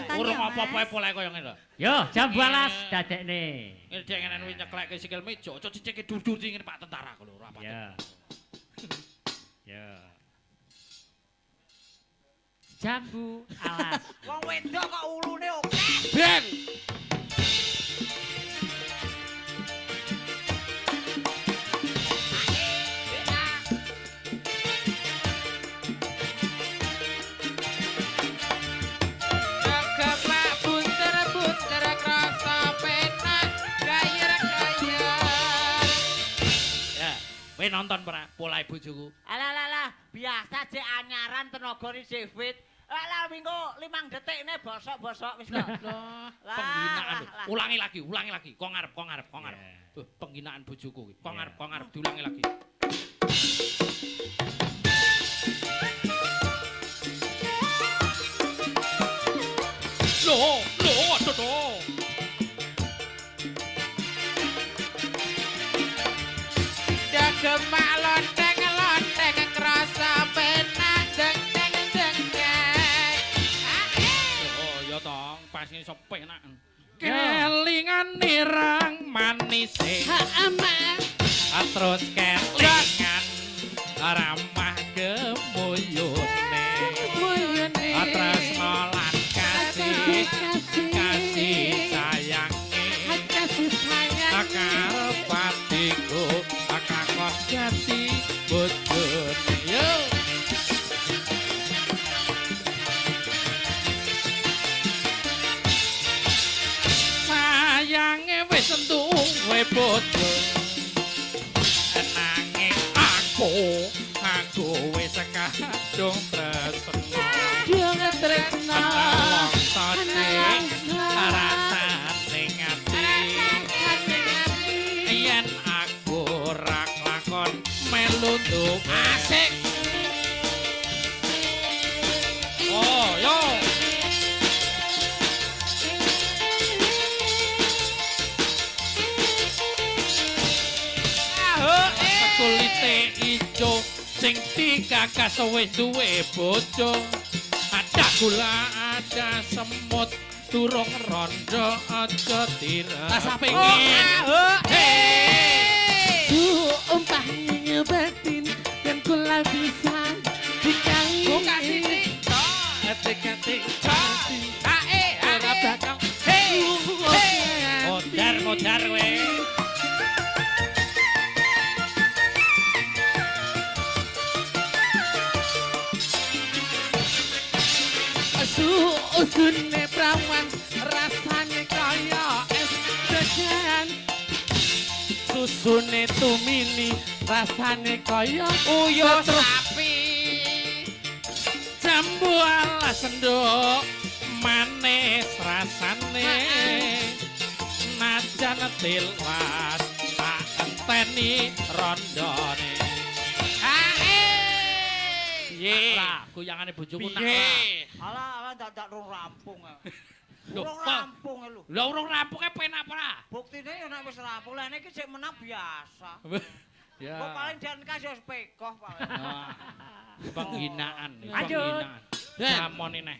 Urung apa-apa poleh kaya ngene lho. Yo, jam 12 dadekne. Ngene dhek ngene wis nyeklekke sikil meja, aja cicike dur-dur ngene Pak Tentara kok lho, ora apa. Ya. Ya. Jambu alas. Wong wedok kok ulune oke. Ben. Kowe nonton ora polahe bojoku? Alah, biasa jek anyaran tenagane jek fit. Lah minggu 5 detik ne bosok-bosok wis lho. Lah, penghinaan. Ulangi lagi. Kok ngarep. Tuh, penghinaan bojoku kuwi. Kok ngarep diulangi lagi. Loh, aduh. Gemak lonteng krasa penak deng. Oh, ya tong, pas iso penak. Kelingan nirang manise. Terus kelingan ramah gemuyune. Terus nolan kasih sayangi. Akar patiku akakos jati bojone. Yo. Sayange wis duwe bojo. Nanging aku wis kadung tresna. Dung tresna. Rasane ngati. Yen aku ora lakon melu asik. Oh, yo. Kulite ijo sing digagas wis duwe bojo. Ada gula, ada semut, durung rondo aja direk. Rasa pengen. Umpah ngebatin dan kula bisa dikawin. Buka sini. Hati-hati. Ora bakal. Modar we. Usune prawan rasane kaya es degan. Susune tumini rasane kaya Uyuh sapi. Jambu alas sendok manis rasane. Najan tilas tak enteni rondone. Piye? Goyangane bojoku nak. Alah dadak rung rampung. Lho, Urung rampung lho. Lah urung rampunge penak ora? Buktine ya nek wis rampung. Lah niki sik menang biasa. Ya. Kok paling jan kasih pekoh paling. Penghinaan, Lanjut. penghinaan. Samone neh.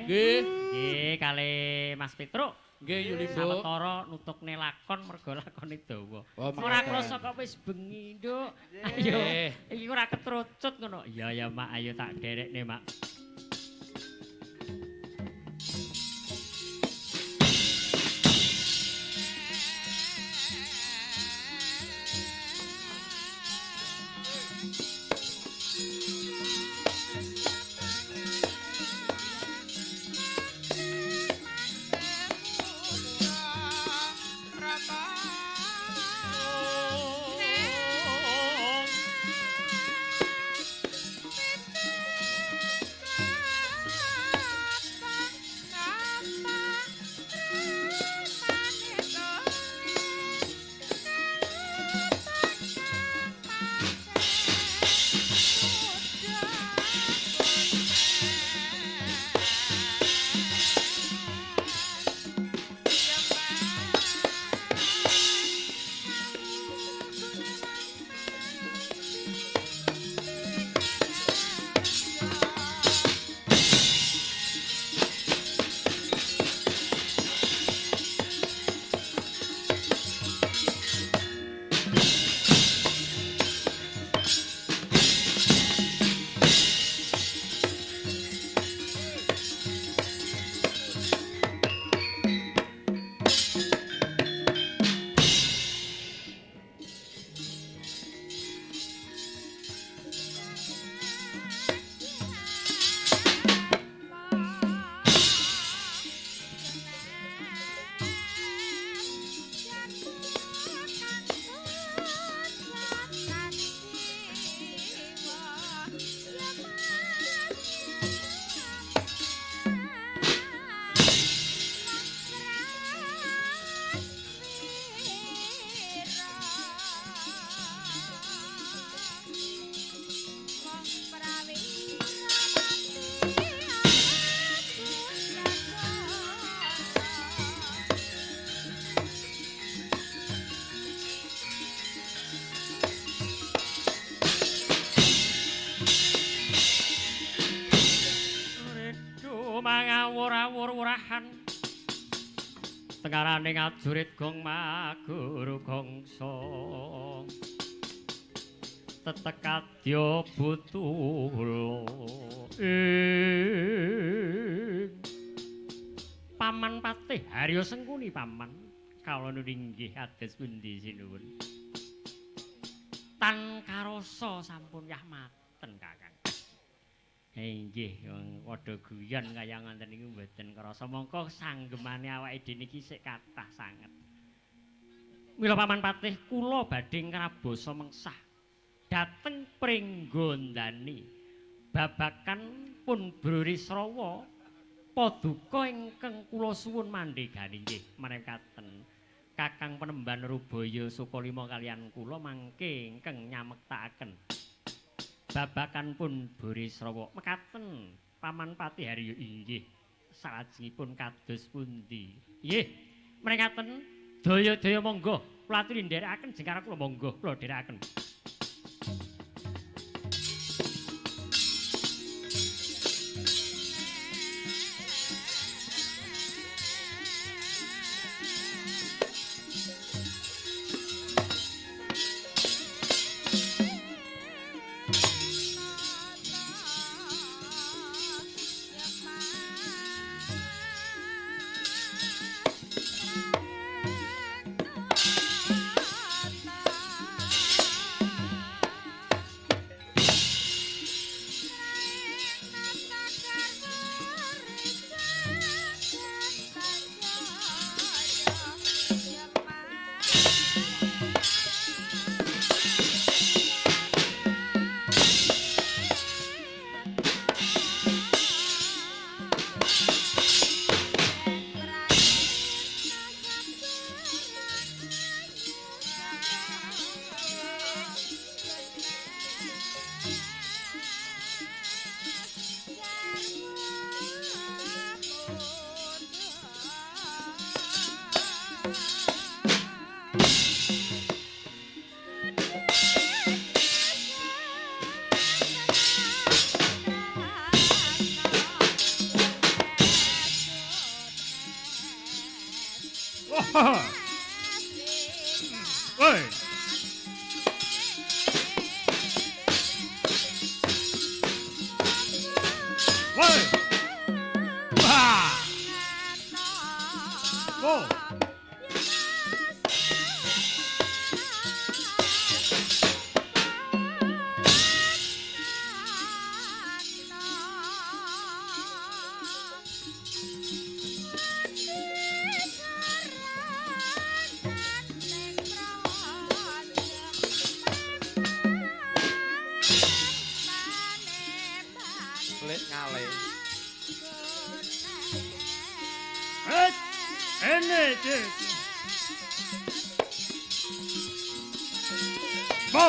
Nggih. Nggih kali Mas Petruk. Nggih Yuli Bu. Sawetara nutukne lakon mergo lakone dawa. Oh, Ora mangke. krasa kok wis bengi, Nduk. Ayo. Nggih. Iki ora ketrucut ngono. Iya ya, Mak, ayo tak derekne, Mak. mangawur-awur-wurahan tengarane ngajurit gong maguru gongso tetekadya butulo Paman Patih Harya Sengkuni paman kala nulinggih ados pundi sinuwun tan karoso sampun yahmaten kakang inggih padha guyon kaya ngoten niku mboten krasa mongko sanggemane awake dhewe niki sik kathah sanget mila Paman Patih kula badhe ngrabasa mengsah dhateng pringgondani babakan pun Brisrawa paduka ingkang kula suwun mandhegani nggih menekaten Kakang Penemban Rubaya Sukalima kaliyan kula mangke ingkang nyamektakaken babakan pun Brisrawa mekaten Paman Patih Harya inggih salajengipun kados pundi nggih menekaten daya-daya monggo kula aturi nderekaken jengkar kula monggo kula nderekaken Woi. Woi. Wah. Go. Lek ngale. Ene cik. Bo.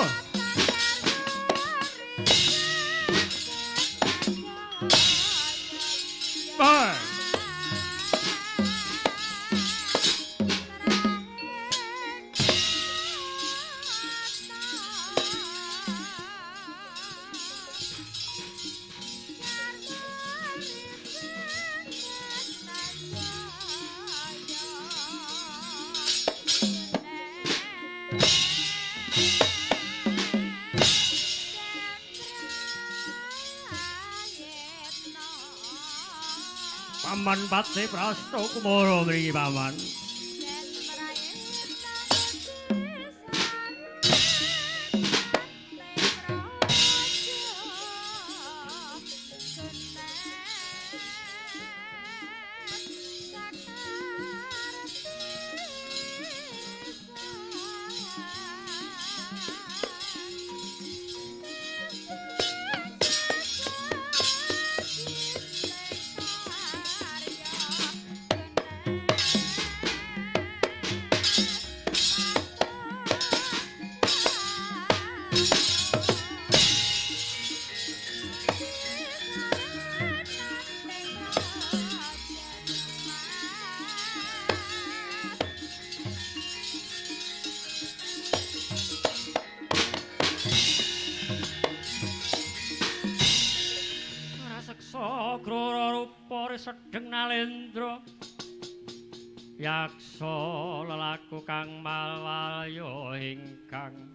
Bo. Paman Pati Prasta Kumara mriki paman. Raseksa grara rupa sedeng nalendra. Yaksa lelaku kang malwalya ingkang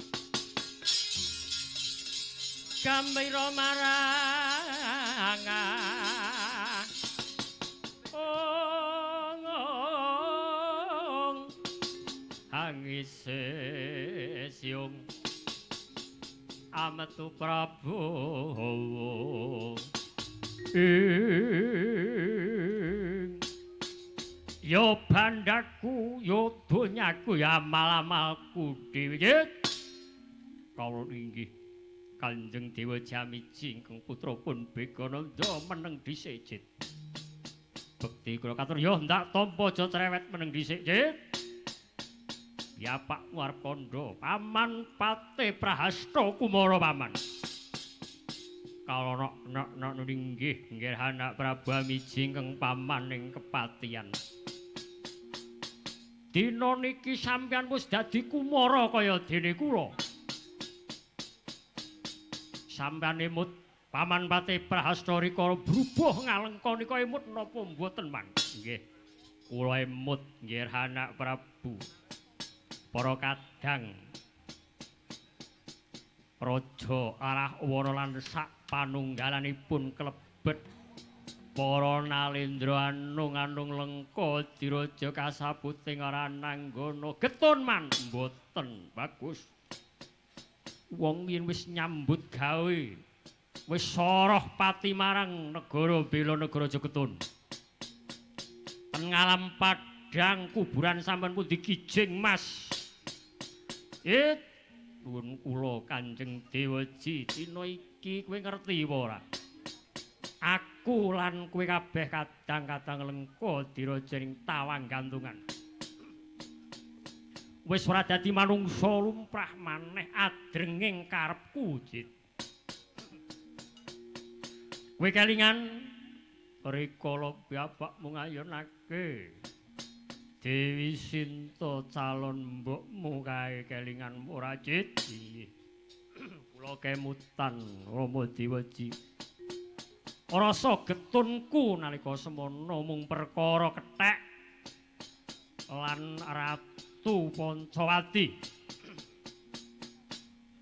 gambira marang angise siung ametu Prabowo yo bandaku yo donyaku ya amal-amalku dhewe kawula inggih Kanjeng Dewa Jamiji ingkang putrapun Begananda meneng dhisik Jit bekti kula katur yo ndak tampa aja cerewet meneng dhisik Jit ya Pak Arep kandha Paman Pati Prahasta Kumara paman kalau nok inggih nggih anak Prabu Amiji ingkang paman ing kepatian dina niki sampeyan wis dadi kumara kaya dene kula. Sampeyan emut Paman Pati Prahasta rikala brubuh ngalengka nika emut napa mboten, Man? Nggih. Kula emut nggih anak Prabu. Para kadang Raja arah wana lan sak panunggalanipun klebet para nalendra anung-anung lengka diraja kasaputing ora nanggana getun man mboten bagus wong yen wis nyambut gawe wis soroh pati marang negara bela negara Jogotun ten ngalam padang kuburan sampean pundi Kijing Mas nuwun kula Kanjeng Dewaji dina iki kowe ngerti apa ora aku lan kowe kabeh kadang-kadang lengko diraja ing tawang gantungan. Wis ora dadi manungsa lumrah maneh adrenging karepku, Jit. Kowe kelingan rikala bapakmu ngayunake Dewi Sinta calon mbokmu kae kelingan ora, Jit? Nggih. Kula kemutan Rama Dewaji. Rasa getunku nalika semono mung perkara kethek lan Ratu Pancawati.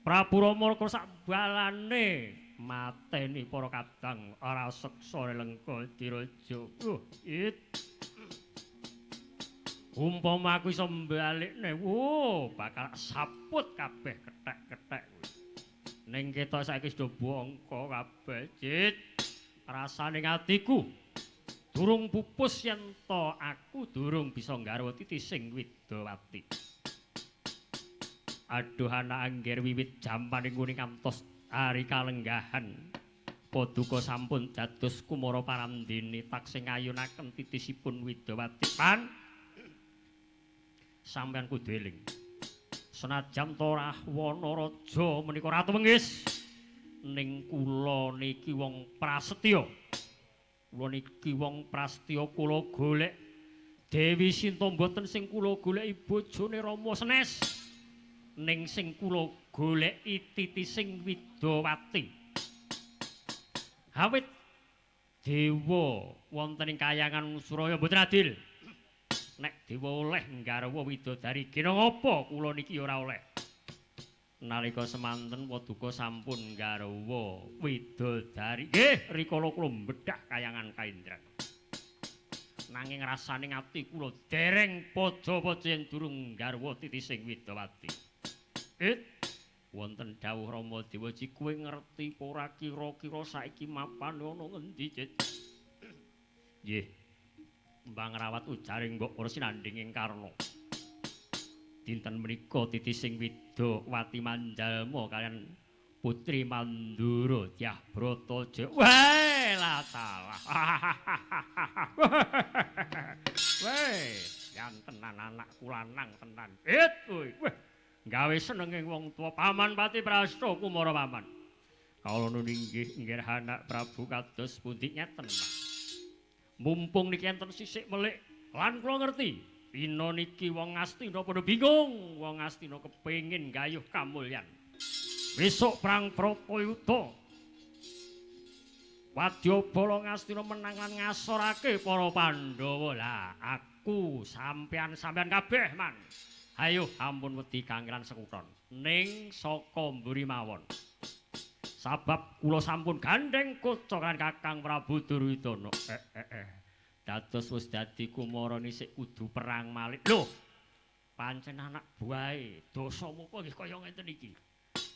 Prabu Rama sak balane mateni para kadang ora seksa Lengka Diraja. Umpama aku iso mbalikne, bakal saput kabeh kethek-kethek kuwi. Ning ketok saiki wis do bongko kabeh, Cit. Rasane atiku durung pupus yen to aku durung bisa nggarwa titising Widawati. Aduh anak angger wiwit jampaning kuning kantos ari kalenggahan. Paduka sampun dados kumara parandene taksih ngayunaken titisipun Widawati. Pan sampeyan kudu eling. Senajan to Rahwana Raja menika ratu menggis ning kula niki wong prasetya. Kula niki wong prasetya kula golek Dewi Sinta mboten sing kula goleki bojone Rama Senes. Ning sing kula goleki titising Widawati. Awit dewa wonten ing kayangan Suraya mboten adil. Nek dewa oleh nggarwa widodari kena ngapa kula niki ora oleh. Nalika semanten Paduka sampun nggarwa widodari. Nggih, rikala kula mbedhak kayangan Kaindran. Nanging rasane ati kula dereng padha-padha yen durung nggarwa titising Widawati. Wonten dawuh Rama Dewaji kowe ngerti ora kira-kira saiki mapan ana ngendi, Cit? Nggih. Mbang rawat ujaring Mbok Prasinandhing Karna. Dinten menika titising Widawati Manjalma kalian Putri Mandura Dyah Brataja. Weh, lah salah. Weh, yan tenan anakku lanang tenan. Weh. Gawe senenging wong tuwa Paman Pati Prasta Kumara Paman. Kala nunggih inggih anak Prabu kados pundi nyeten. Mumpung niki enten sisik melik lan kula ngerti Pina niki wong Astina padha bingung, wong Astina kepengin gayuh kamulyan. Besok perang Bratayuda. Wadyabala Ngastina menang lan ngasorake para Pandhawa. Lah aku sampean kabeh man. Ayo ampun wedi kangelan sekutron ning saka mburi mawon. Sabab kula sampun gandeng kocokan Kakang Prabu Duryudana. Dados wis dadi kumara nisik kudu perang malih. Lho, pancen anak buahe Dasamuka nggih kaya ngenten iki.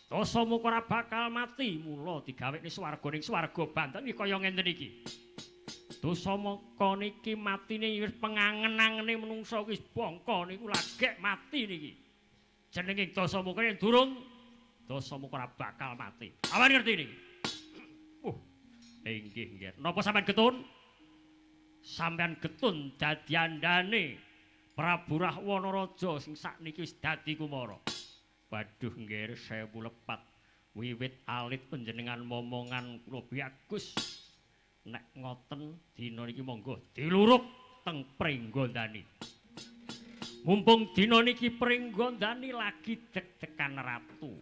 Dasamuka ora bakal mati, mula digawekne swarga ning swarga Banten iki kaya ngenten iki. Dasamuka niki matine wis pengangen-angene menungsa wis bangka niku lagek mati niki. Jenenge Dasamuka yen durung Dasamuka ora bakal mati. Awan ngerti niki. Nggih. Napa sampean getun? Sampean getun dadi andane Prabu Rahwana Raja sing sakniki wis dadi kumara. Waduh nggih 1004. Wiwit alit panjenengan momongan kula bagus. Nek ngoten dina niki monggo diluruk teng Pringgondani. Mumpung dina niki Pringgondani lagi deg-degan ratu.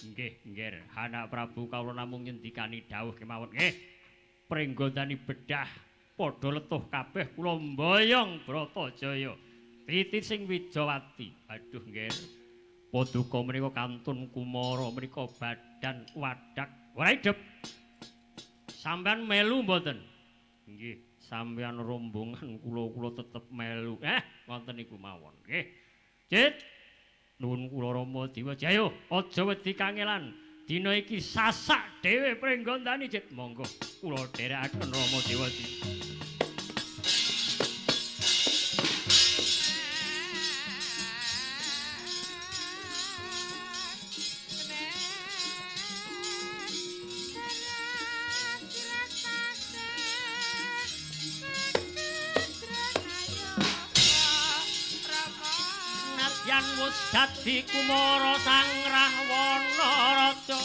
Nggih, anak Prabu kawula namung ngendikani dawuh kemawon. Nggih. Pringgondani bedah padha letuh kabeh kula mboyong Bratajaya. Titising Widawati. Aduh nggih. Paduka menika kantun kumara menika badan wadak ora idep. Sampeyan melu mboten? Nggih, sampeyan rombongan kula tetep melu. Wonten niku mawon. Nggih. Cit. Nuwun kula Rama Dewajaya, aja wedi kangelan. Dina iki sasak dhewe Pringgondani, Cit. Monggo kula dherekaken Rama Dewajaya. Wis dadi kumara Sang Rahwana Raja.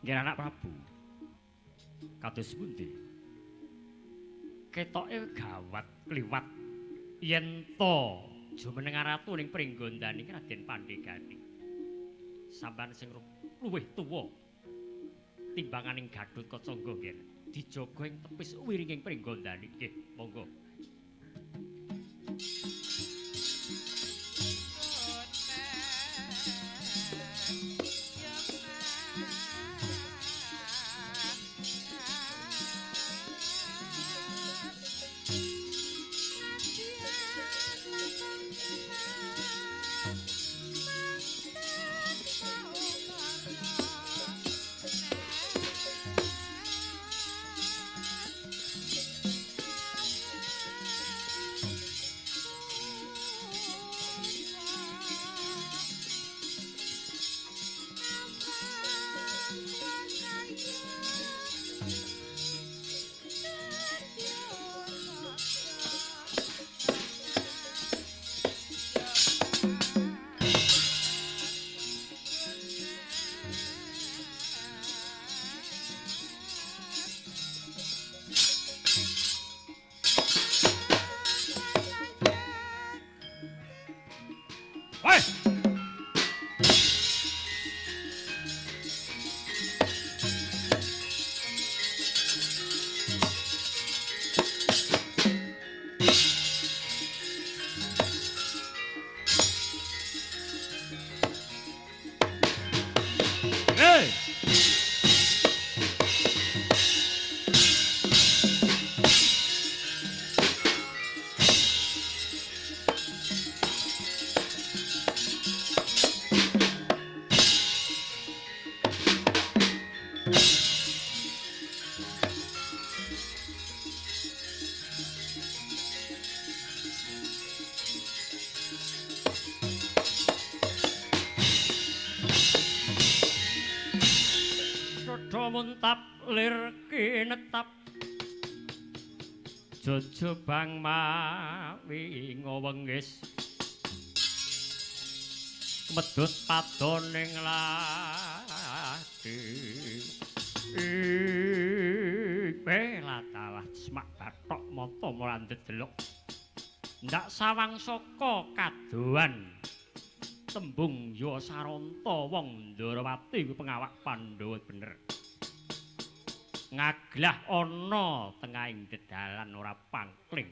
Nggih anak Prabu. Kados pundi? Ketoke gawat kliwat yen to jumeneng ratu ning Pringgondani Raden Pandegani. Sampeyan sing luwih tuwa timbanganing Gatotkaca nggih. Dijaga ing tepis wiringing Pringgondani. Nggih, monggo. Muntap lir kinetap jojobang mawi ngowengis medhut padoning lati belatalah semak bathok mata mulandhet delok ndak sawang saka kadohan tembung ya saranta wong Ndarawati kuwi pengawak Pandhawa bener ngaglah ana tengahing dedalan ora pangkling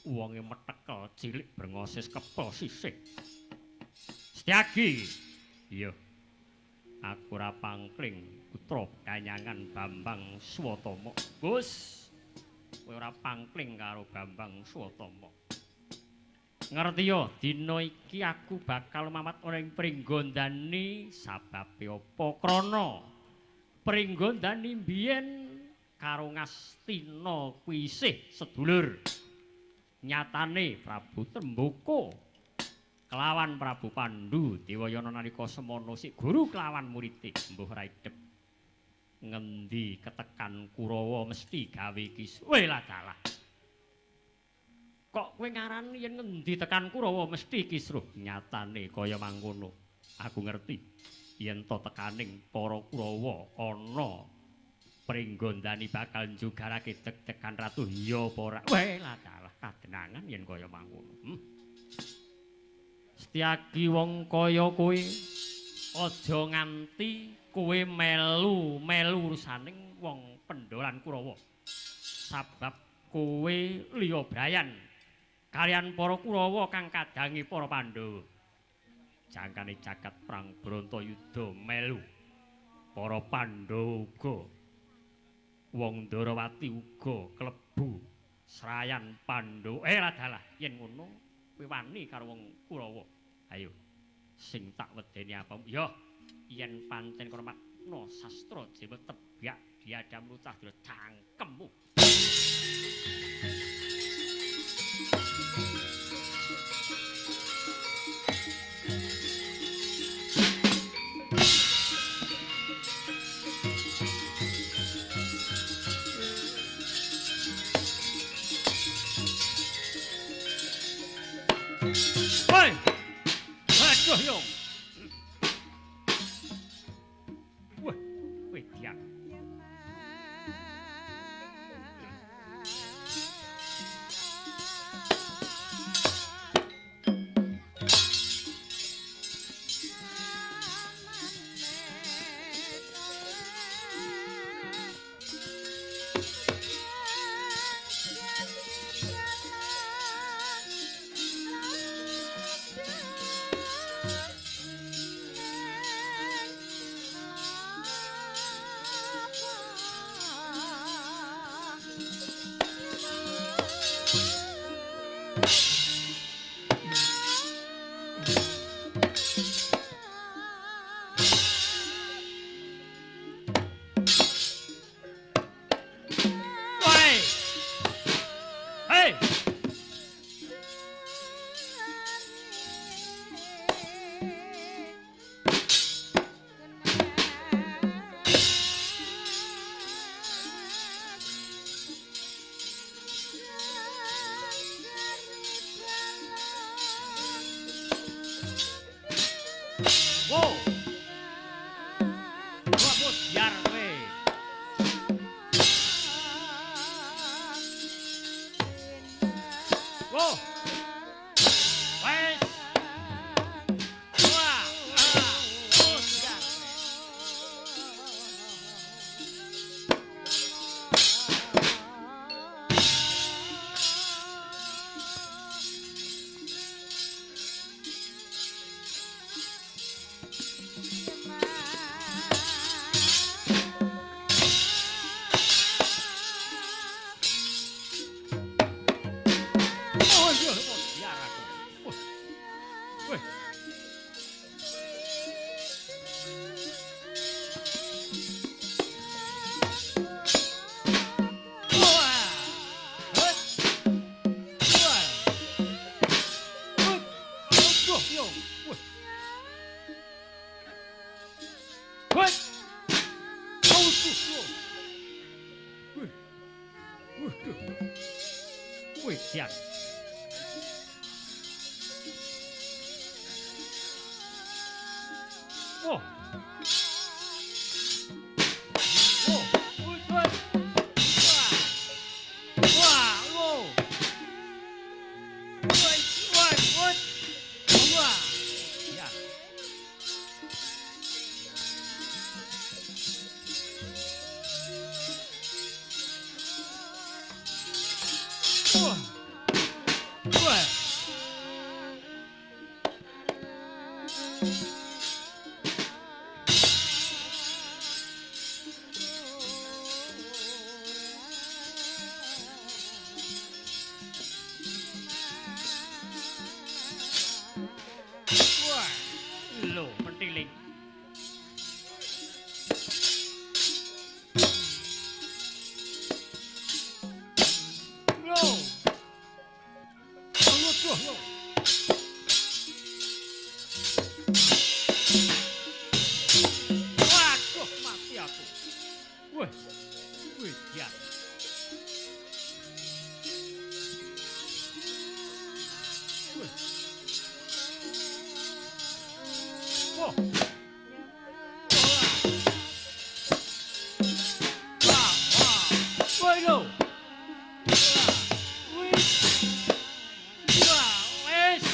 wonge metekel cilik brengosis kepel sisih Setyaki iya aku ora pangkling putra kanyangan Bambang Swatama Gus kowe ora pangkling karo Bambang Swatama ngerti yo dina iki aku bakal mamat ana ing Pringgondani sababe apa krana Pringgondani mbiyen karo Ngastina kuwi isih sedulur. Nyatane Prabu Tremboko kelawan Prabu Pandhu Dewayana nalika semana sik guru kelawan murid mbuh raidhep. Ngendi ketekan Kurawa mesti gawe iki. Welah dalah. Kok kowe ngarani yen ngendi tekan Kurawa mesti kisruh. Nyatane kaya mangkono. Aku ngerti. Yen to tekaning para Kurawa ana Pringgondani bakal njugarake deg-degan ratu ya apa ora welah dalah kadenangan yen kaya mangkono Setyaki wong kaya kowe aja nganti kowe melu urusaning wong Pendolan Kurawa sabab kowe liya brayan kalian para Kurawa kang kadangi para Pandhawa jangkane jagat perang Bratayuda melu para Pandhawa uga wong Ndarawati uga klebu serayan Pandhawa dalah yen ngono kowe wani karo wong Kurawa ayo sing tak wedeni apa ya yen pancen Karmatna sastra Jawa tebak diadam lucah dina cangkemmu Wih, Jan. Oh. Oh, wih, wih. Wah, oh. Wih, wih, wih. Wah. Jan. Wah. Wah. Wah. Loh, mentiling. Loh. Loh. Waduh, mati aku. Wih, wih, ya. Wih. Oh. Wah, wah. Wih, loh. Wih. Wah, wis.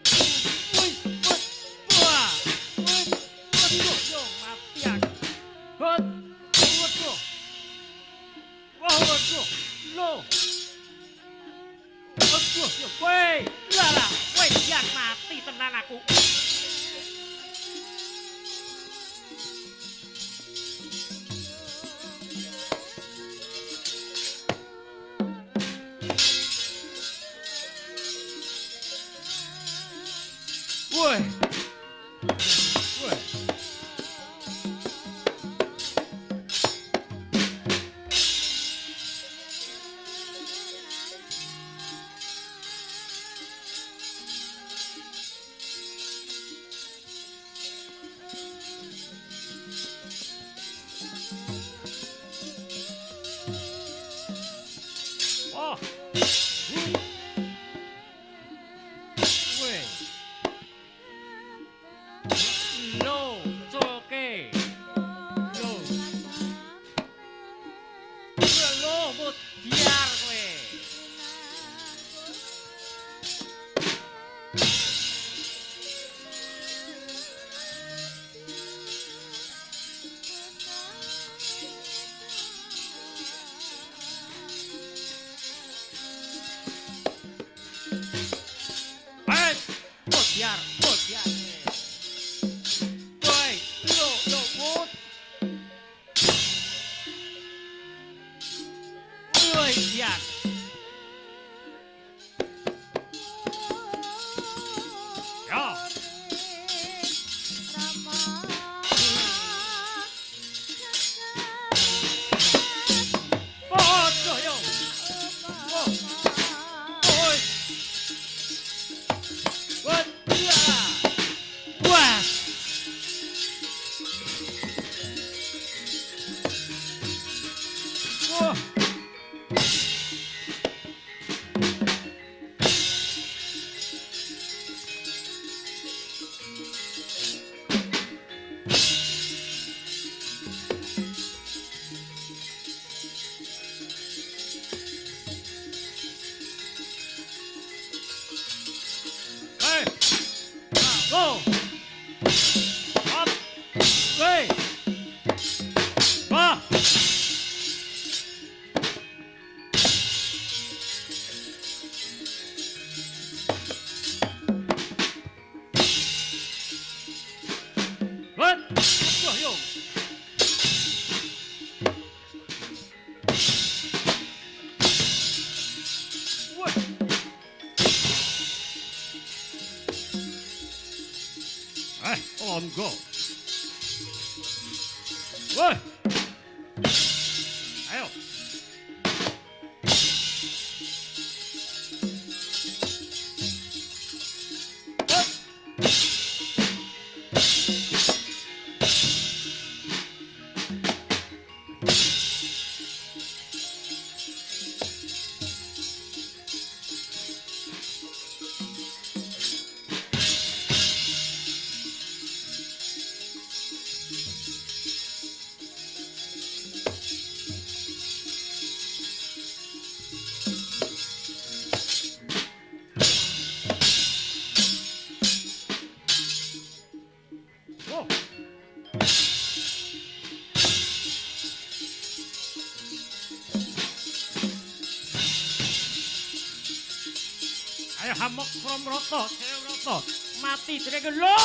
Wih, wih. Wah, wih. Waduh, yo, mati aku. Hot. Waduh. Wah, waduh. Loh. Waduh, yo, weh. Lalah, weh, yang mati tenan aku. Weh. Weh. Oh. Weh. Loh, coke. Loh. Loh, mutiar kowe. Wes, mutiar, mutiar. Woi, loh, mut. Woi, Jan. Ya. Oh, yo. Oh. Oi. What? Wah. Wah. Hey. Go. Up. Hey. Wah. What? Wah, yo. What? On go. Woi. Ayo. Woi. hamok kramrata Jayawrata mati dereng lho.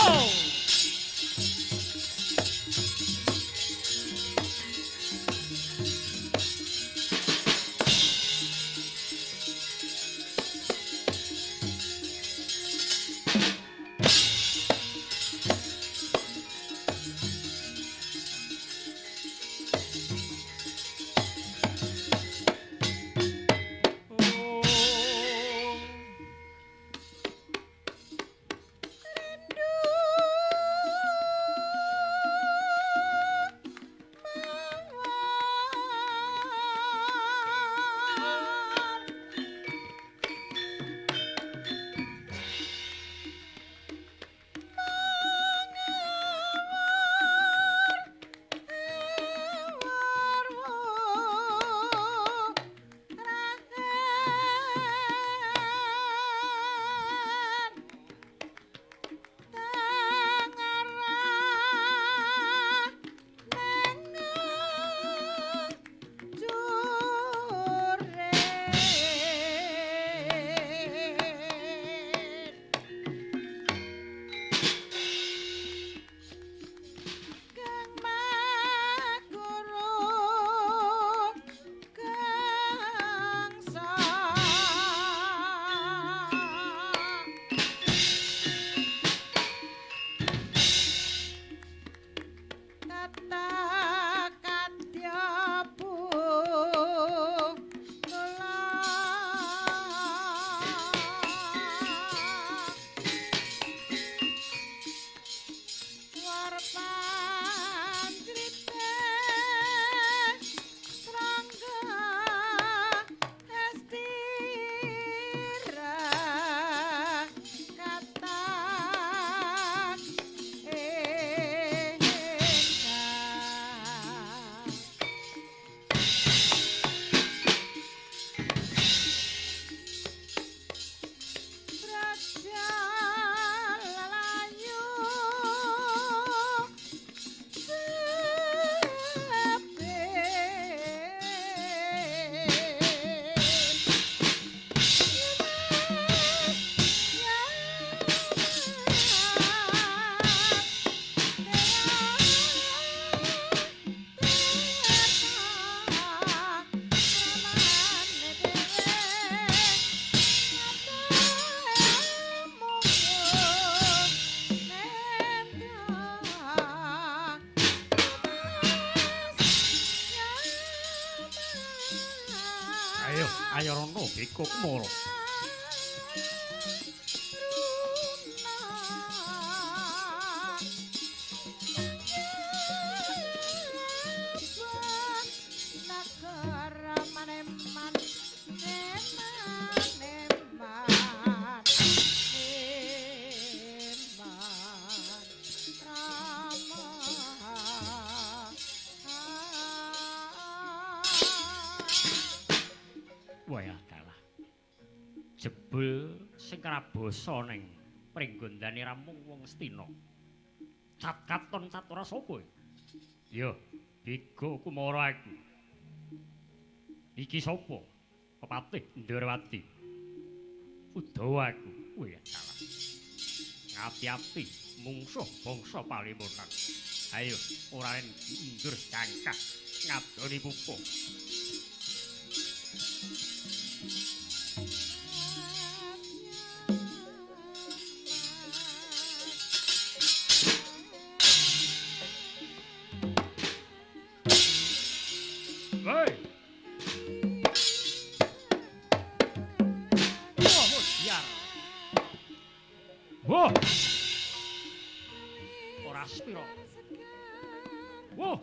Ayo rono bikuk moro. Jebul sing Karabasa ning pringgondane ramung wong Astina. Cat katon cat ora sapa? Ya, Bigo Kumara aku. Iki sapa? Pepatih Ndrawati. Udawa aku. Wih, salah. Ngati-ati mungsuh bangsa Palimunan. Ayo, ora ren mundur cangkah ngadoni pupuk. Wah. Ora spiro. Wah.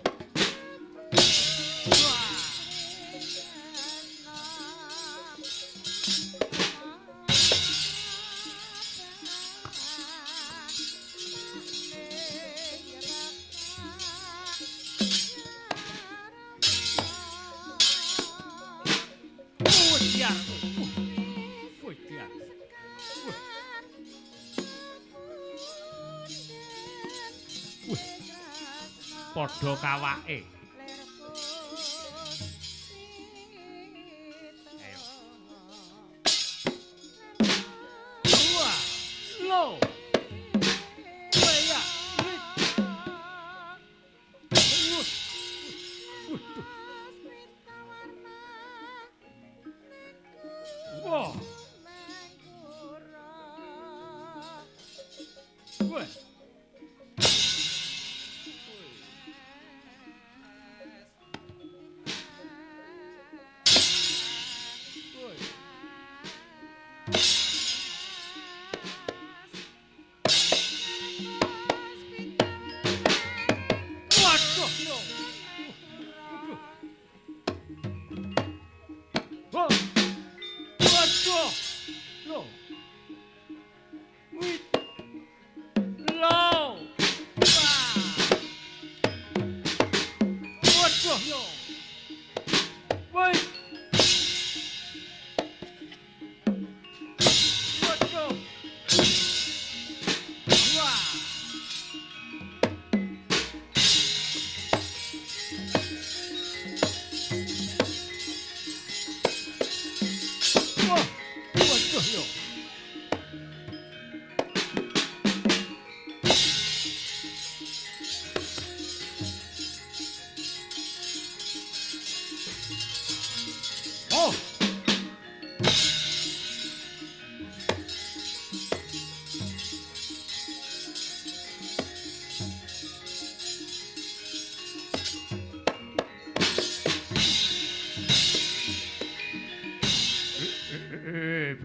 Padha kawake. Ayo.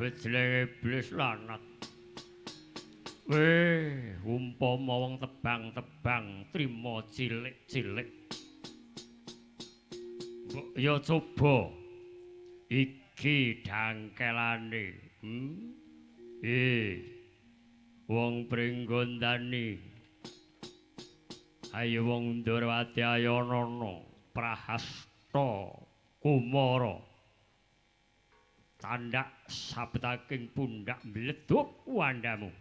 Bejeleng iblis lanat. Weh, umpama wong tebang-tebang trima cilik-cilik. Mbok ya coba iki dangkelane. Wong Pringgondani. Ayo wong Ndrawati Ayanana, Prahasta, Kumara. Tandak sabetaking pundak mleduk wandamu.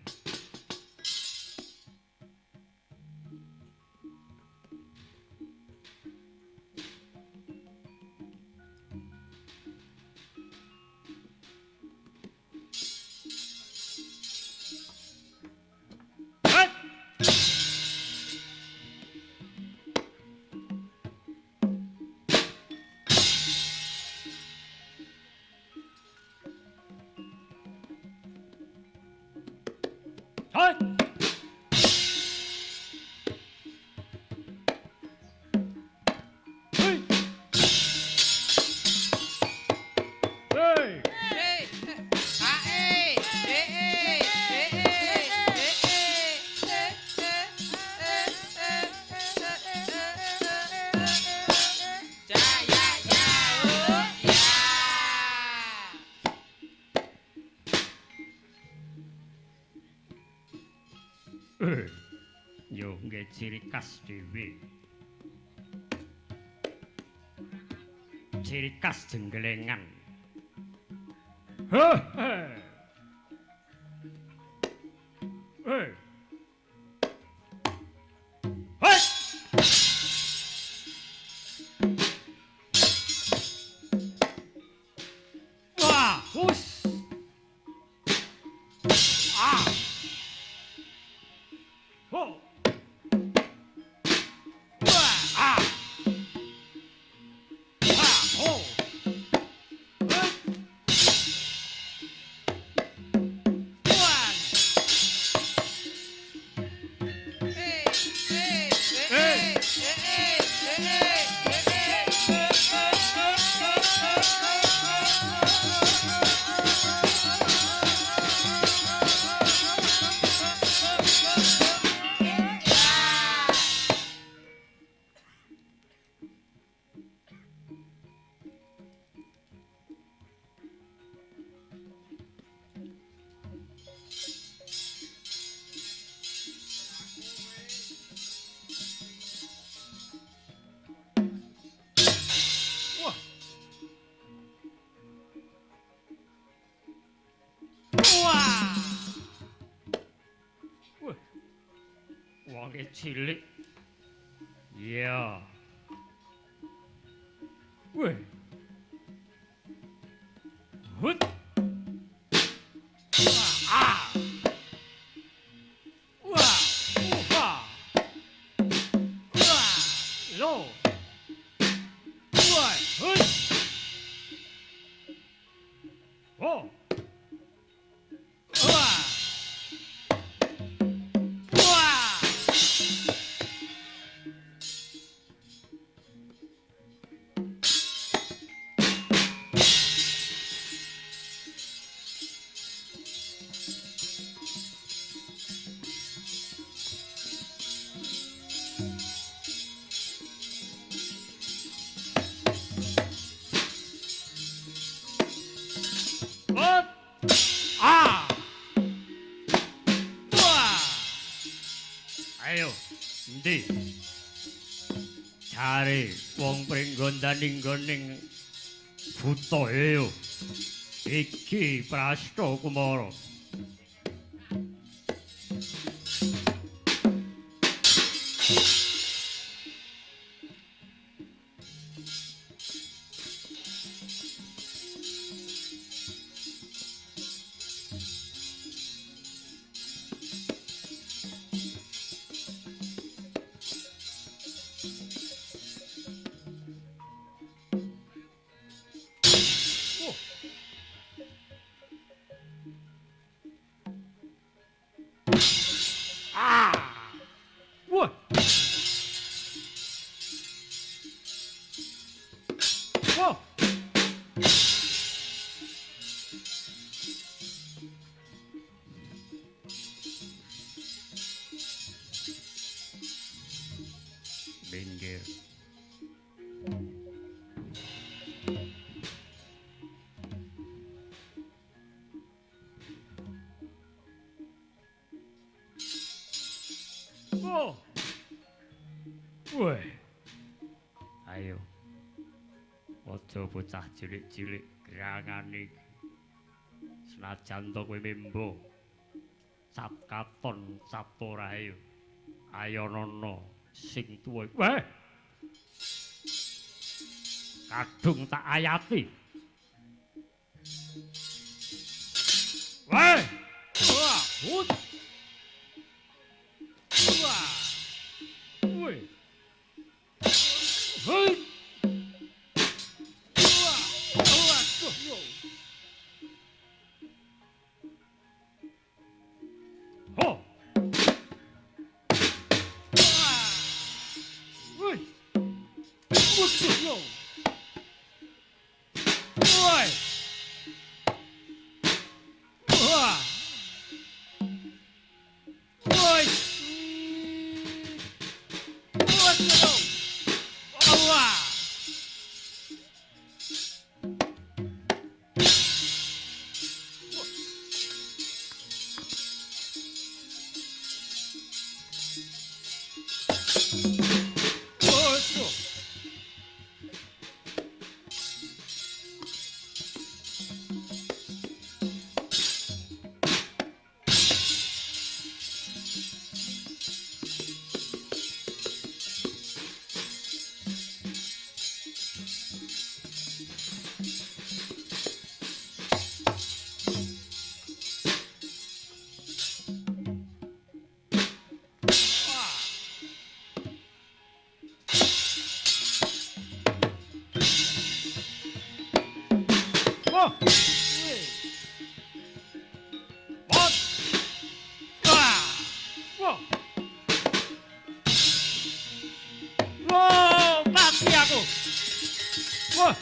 Yo nggih ciri khas dhewe. Ciri khas jenggelengan. Wah, hus. Ho. Wonge cilik. Iya. Weh. Hut. Wah. Wah. Wah. Wah. Lo. Wah. Hut. Oh. Wah. Ayo, endi? Cari wong Pringgondani nggoning buta yo. Iki Prasta Kumara. Wah. Wah. Pinggir. Oh. Weh. Ayo. Aja bocah cilik-cilik gerangane. Senajan to kowe membo. Cap katon cap ora ayo. Ayo nono sing tuwa. Weh. Kadung tak ayati. Weh. Wah, hut. Wah. Weh. Hut. Wah. Wah, tuh yo. Ho. Wah. Weh. Tuh yo. Woi. Wah. Woi. Waduh. Wah. Waduh. Wah. Wah. Wah. Wah. Wah, mati aku. Wah.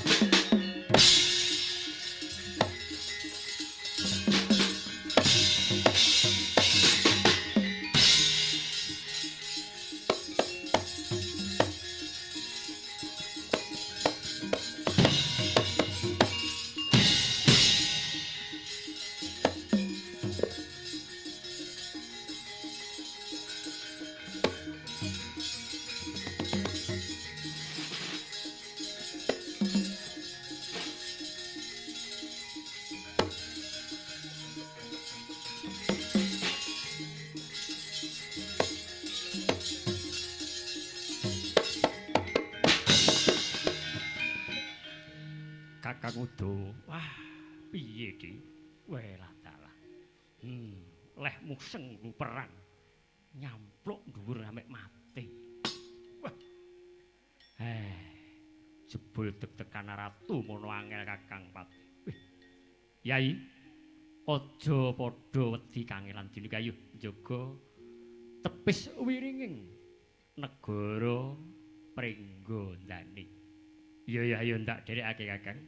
Kakang Udo, wah, piye di? Welah dalah. Lehmu senggu perang. Nyampluk dhuwur sampe mati. Wah. Jebul deg-degan ratu mono angel Kakang Pati. Wih. Yai, aja padha wedi kangelan dini kayu njaga tepis wiringing negara Pringgondani. Iya ya ayo ndak derekake Kakang.